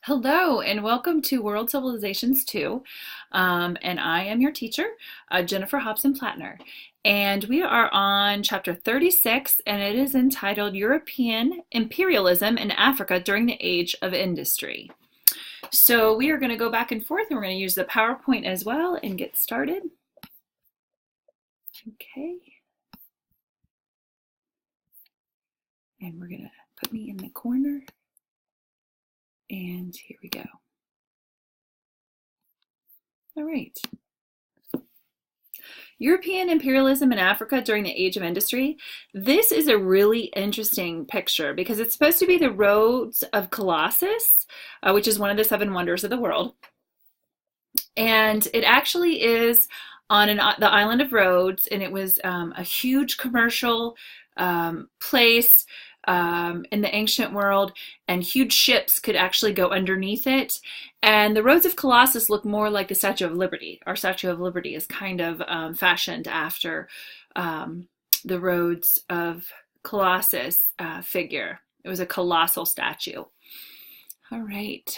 Hello and welcome to World Civilizations 2. And I am your teacher, Jennifer Hobson-Plattner. And we are on chapter 36, and it is entitled European Imperialism in Africa During the Age of Industry. So we are going to go back and forth, and we're going to use the PowerPoint as well and get started. Okay. And we're going to put me in the corner. And here we go. All right. European imperialism in Africa during the Age of Industry. This is a really interesting picture because it's supposed to be the Roads of Colossus, which is one of the seven wonders of the world. And it actually is on the island of Rhodes, and it was a huge commercial place in the ancient world, and huge ships could actually go underneath it. And the Roads of Colossus look more like the Statue of Liberty. Our Statue of Liberty is kind of fashioned after the Roads of Colossus figure. It was a colossal statue. All right.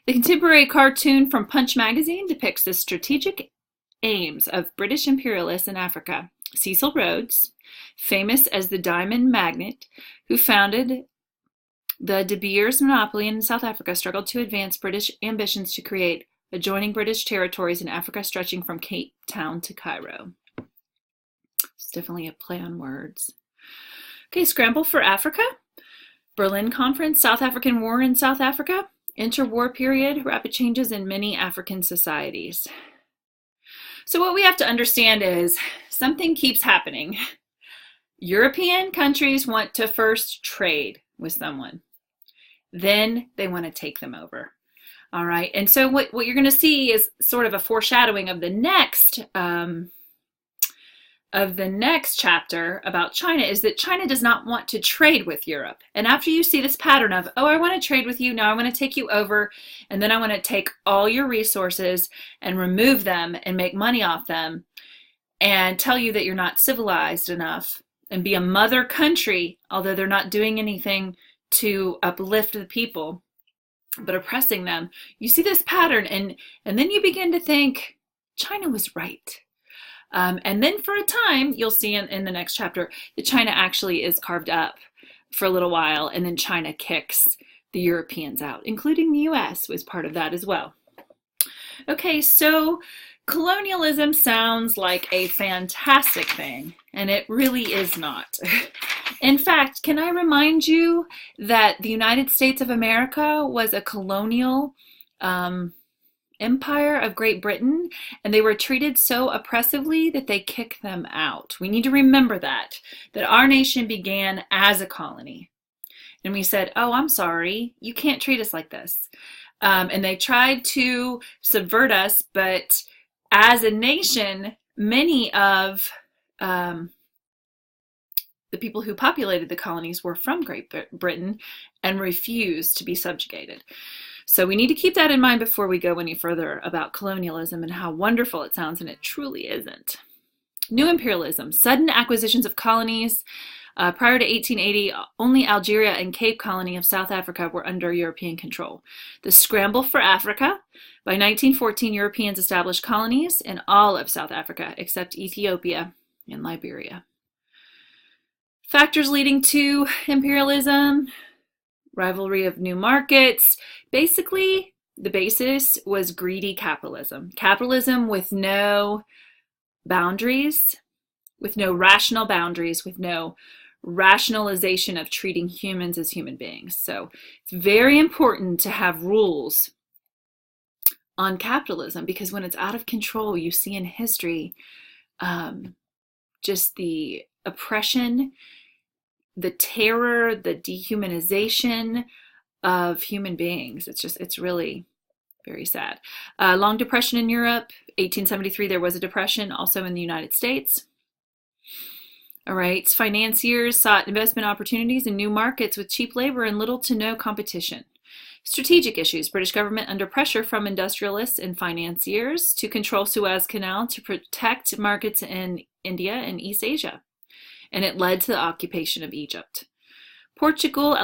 The contemporary cartoon from Punch magazine depicts the strategic aims of British imperialists in Africa. Cecil Rhodes, famous as the diamond magnate who founded the De Beers monopoly in South Africa, struggled to advance British ambitions to create adjoining British territories in Africa stretching from Cape Town to Cairo. It's definitely a play on words. Okay, Scramble for Africa, Berlin Conference, South African War in South Africa, interwar period, rapid changes in many African societies. So what we have to understand is something keeps happening. European countries want to first trade with someone. Then they want to take them over. All right. And so what you're going to see is sort of a foreshadowing of the next chapter about China, is that China does not want to trade with Europe. And after you see this pattern of, oh, I want to trade with you, now I want to take you over, and then I want to take all your resources and remove them and make money off them and tell you that you're not civilized enough and be a mother country, although they're not doing anything to uplift the people, but oppressing them. You see this pattern, and then you begin to think, China was right. And then for a time, you'll see in the next chapter that China actually is carved up for a little while, and then China kicks the Europeans out, including the US was part of that as well. Okay, so colonialism sounds like a fantastic thing, and it really is not. In fact, can I remind you that the United States of America was a colonial empire of Great Britain, and they were treated so oppressively that they kicked them out. We need to remember that our nation began as a colony. And we said, oh, I'm sorry, you can't treat us like this. And they tried to subvert us, but as a nation, many of the people who populated the colonies were from Great Britain and refused to be subjugated. So we need to keep that in mind before we go any further about colonialism and how wonderful it sounds, and it truly isn't. New imperialism, sudden acquisitions of colonies. Prior to 1880, only Algeria and Cape Colony of South Africa were under European control. The scramble for Africa. By 1914, Europeans established colonies in all of South Africa except Ethiopia and Liberia. Factors leading to imperialism. Rivalry of new markets. Basically, the basis was greedy capitalism. Capitalism with no boundaries, with no rational boundaries, with no rationalization of treating humans as human beings. So it's very important to have rules on capitalism, because when it's out of control, you see in history just the oppression, the terror, the dehumanization of human beings. It's really very sad. Long Depression in Europe, 1873, there was a depression also in the United States. All right, financiers sought investment opportunities in new markets with cheap labor and little to no competition. Strategic issues, British government under pressure from industrialists and financiers to control Suez Canal to protect markets in India and East Asia. And it led to the occupation of Egypt. Portugal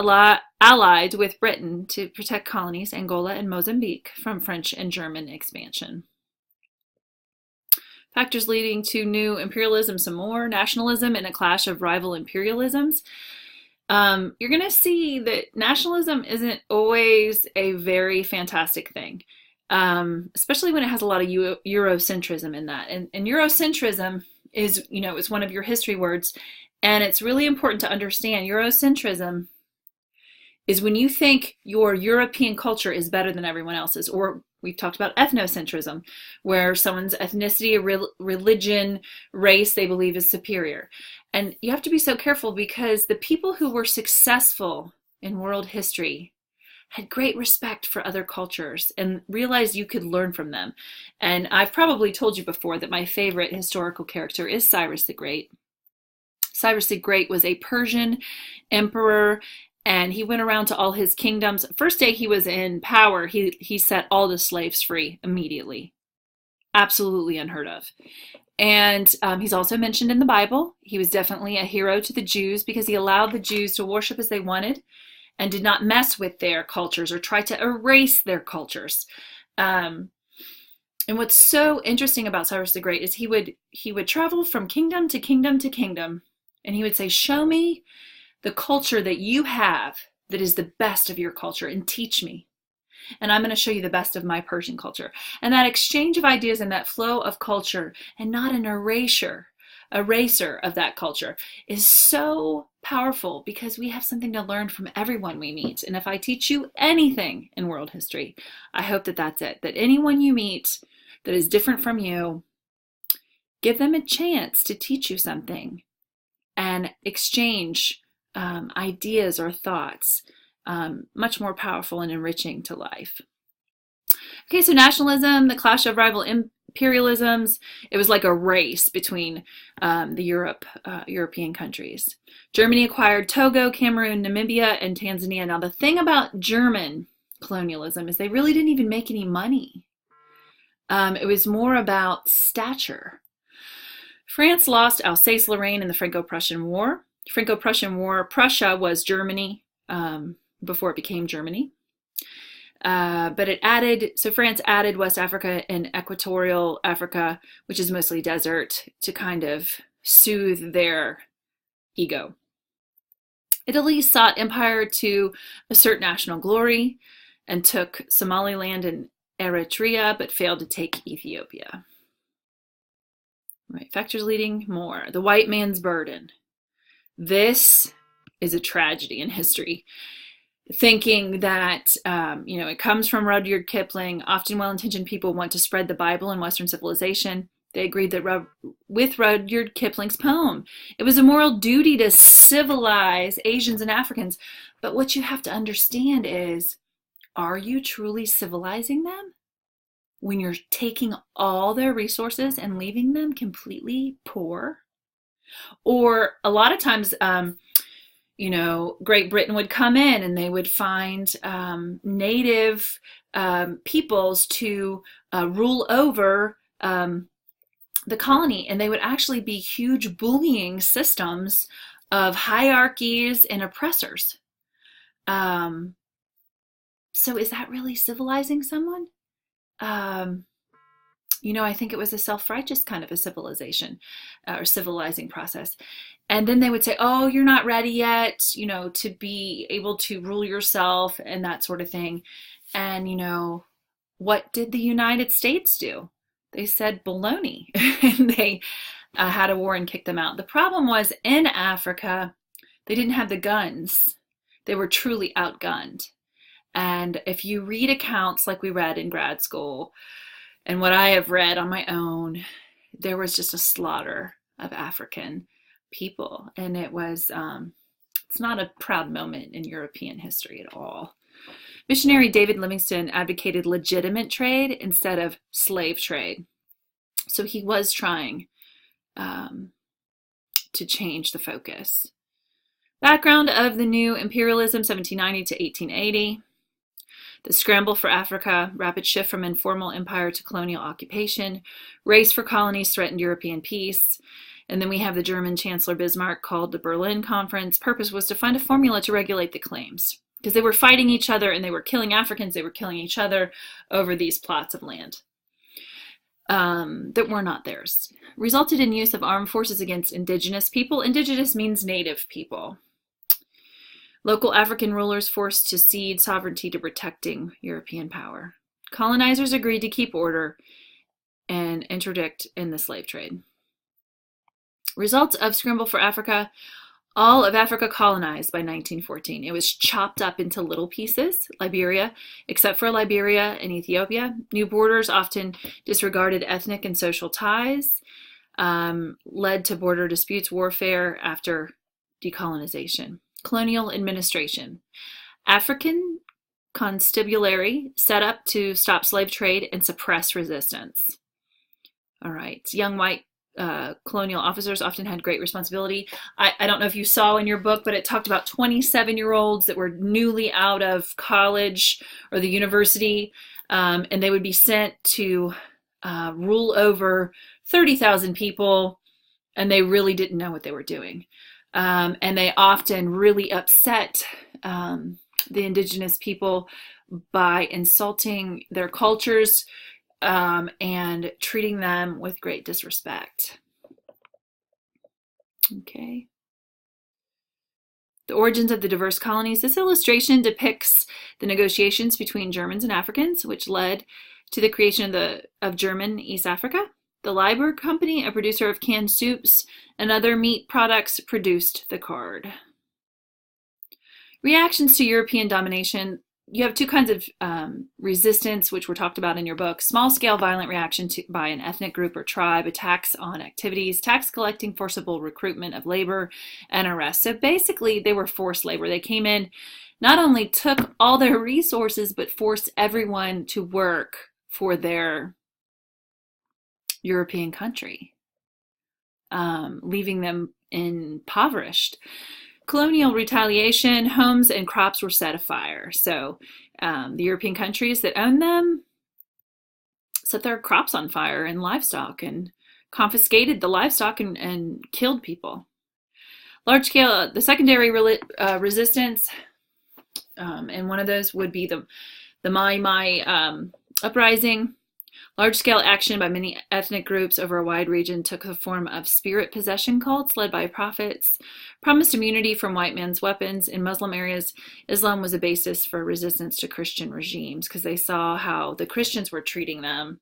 allied with Britain to protect colonies Angola and Mozambique from French and German expansion. Factors leading to new imperialism some more. Nationalism and a clash of rival imperialisms. You're going to see that nationalism isn't always a very fantastic thing, especially when it has a lot of Eurocentrism in that. And Eurocentrism is, is one of your history words, and it's really important to understand. Eurocentrism is when you think your European culture is better than everyone else's, or we've talked about ethnocentrism, where someone's ethnicity, religion, race they believe is superior. And you have to be so careful because the people who were successful in world history had great respect for other cultures and realized you could learn from them. And I've probably told you before that my favorite historical character is Cyrus the Great. Cyrus the Great was a Persian emperor, and he went around to all his kingdoms. First day he was in power, he set all the slaves free immediately. Absolutely unheard of. And he's also mentioned in the Bible. He was definitely a hero to the Jews because he allowed the Jews to worship as they wanted and did not mess with their cultures or try to erase their cultures. And what's so interesting about Cyrus the Great is he would travel from kingdom to kingdom to kingdom, and he would say, show me the culture that you have that is the best of your culture and teach me. And I'm going to show you the best of my Persian culture. And that exchange of ideas and that flow of culture, and not an eraser of that culture, is so powerful because we have something to learn from everyone we meet. And if I teach you anything in world history, I hope that that's it. That anyone you meet that is different from you, give them a chance to teach you something and exchange ideas or thoughts, much more powerful and enriching to life. Okay, so nationalism, the clash of rival imperialisms, it was like a race between the European countries. Germany acquired Togo, Cameroon, Namibia, and Tanzania. Now, the thing about German colonialism is they really didn't even make any money. It was more about stature. France lost Alsace-Lorraine in the Franco-Prussian War. Franco-Prussian War, Prussia was Germany before it became Germany. But France added West Africa and Equatorial Africa, which is mostly desert, to kind of soothe their ego. Italy sought empire to assert national glory and took Somaliland and Eritrea, but failed to take Ethiopia. Right, factors leading more. The white man's burden. This is a tragedy in history. Thinking that, it comes from Rudyard Kipling. Often well-intentioned people want to spread the Bible in Western civilization. They agreed that with Rudyard Kipling's poem, it was a moral duty to civilize Asians and Africans. But what you have to understand is, are you truly civilizing them when you're taking all their resources and leaving them completely poor? Or a lot of times, Great Britain would come in and they would find native peoples to rule over the colony, and they would actually be huge bullying systems of hierarchies and oppressors. So is that really civilizing someone? I think it was a self-righteous kind of a civilization or civilizing process. And then they would say, oh, you're not ready yet, to be able to rule yourself and that sort of thing. And, what did the United States do? They said baloney. And they had a war and kicked them out. The problem was in Africa, they didn't have the guns. They were truly outgunned. And if you read accounts like we read in grad school, and what I have read on my own, there was just a slaughter of African people. And it was, it's not a proud moment in European history at all. Missionary David Livingstone advocated legitimate trade instead of slave trade. So he was trying to change the focus. Background of the new imperialism, 1790 to 1880. The scramble for Africa, rapid shift from informal empire to colonial occupation, race for colonies threatened European peace, And then we have the German Chancellor Bismarck called the Berlin Conference. Purpose was to find a formula to regulate the claims because they were fighting each other and they were killing Africans. They were killing each other over these plots of land that were not theirs. Resulted in use of armed forces against indigenous people. Indigenous means native people. Local African rulers forced to cede sovereignty to protecting European power. Colonizers agreed to keep order and interdict in the slave trade. Results of Scramble for Africa. All of Africa colonized by 1914. It was chopped up into little pieces, Liberia, except for Liberia and Ethiopia. New borders often disregarded ethnic and social ties, led to border disputes, warfare after decolonization. Colonial administration. African constabulary set up to stop slave trade and suppress resistance. All right, young white colonial officers often had great responsibility. I don't know if you saw in your book, but it talked about 27-year-olds that were newly out of college or the university, and they would be sent to rule over 30,000 people, and they really didn't know what they were doing. And they often really upset the indigenous people by insulting their cultures, and treating them with great disrespect. Okay. The origins of the diverse colonies. This illustration depicts the negotiations between Germans and Africans, which led to the creation of German East Africa. The Liebherr Company, a producer of canned soups and other meat products, produced the card. Reactions to European domination. You have two kinds of resistance, which were talked about in your book. Small-scale violent reaction by an ethnic group or tribe, attacks on activities, tax collecting, forcible recruitment of labor, and arrest. So basically, they were forced labor. They came in, not only took all their resources, but forced everyone to work for their European country, leaving them impoverished. Colonial retaliation, homes and crops were set afire. So the European countries that owned them set their crops on fire and livestock and confiscated the livestock and killed people. Large scale, the secondary resistance, and one of those would be the Mai Mai uprising. Large-scale action by many ethnic groups over a wide region took the form of spirit possession cults led by prophets, promised immunity from white men's weapons. In Muslim areas, Islam was a basis for resistance to Christian regimes because they saw how the Christians were treating them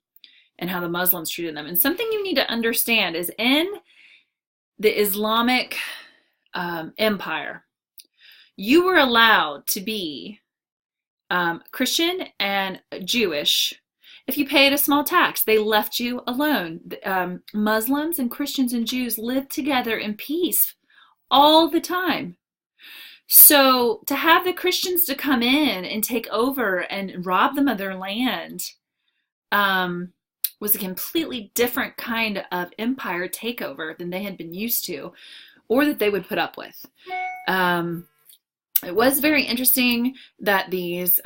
and how the Muslims treated them. And something you need to understand is in the Islamic empire, you were allowed to be Christian and Jewish if you paid a small tax. They left you alone. Muslims and Christians and Jews lived together in peace all the time. So to have the Christians to come in and take over and rob them of their land was a completely different kind of empire takeover than they had been used to or that they would put up with. It was very interesting that these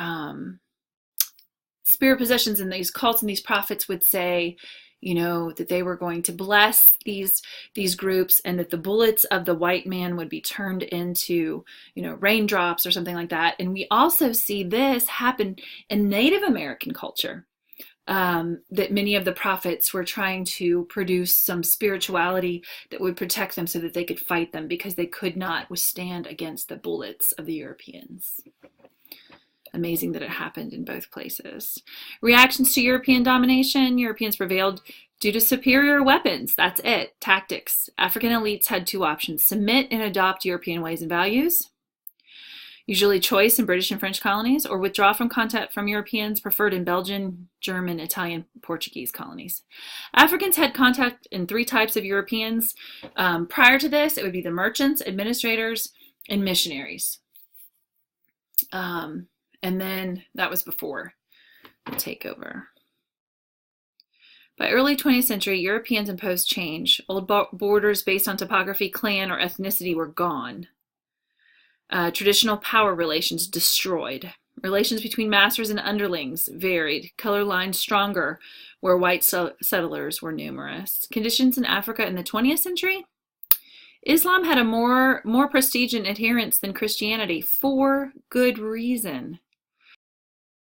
spirit possessions and these cults and these prophets would say, you know, that they were going to bless these groups and that the bullets of the white man would be turned into, you know, raindrops or something like that. And we also see this happen in Native American culture, that many of the prophets were trying to produce some spirituality that would protect them so that they could fight them because they could not withstand against the bullets of the Europeans. Amazing that it happened in both places. Reactions to European domination. Europeans prevailed due to superior weapons. That's it. Tactics. African elites had two options: submit and adopt European ways and values, usually choice in British and French colonies, or withdraw from contact from Europeans, preferred in Belgian, German, Italian, Portuguese colonies. Africans had contact in three types of Europeans. Prior to this, it would be the merchants, administrators, and missionaries. And then that was before the takeover. By early 20th century, Europeans imposed change. Old borders based on topography, clan, or ethnicity were gone. Traditional power relations destroyed. Relations between masters and underlings varied. Color lines stronger where white settlers were numerous. Conditions in Africa in the 20th century. Islam had a more prestige and adherents than Christianity for good reason.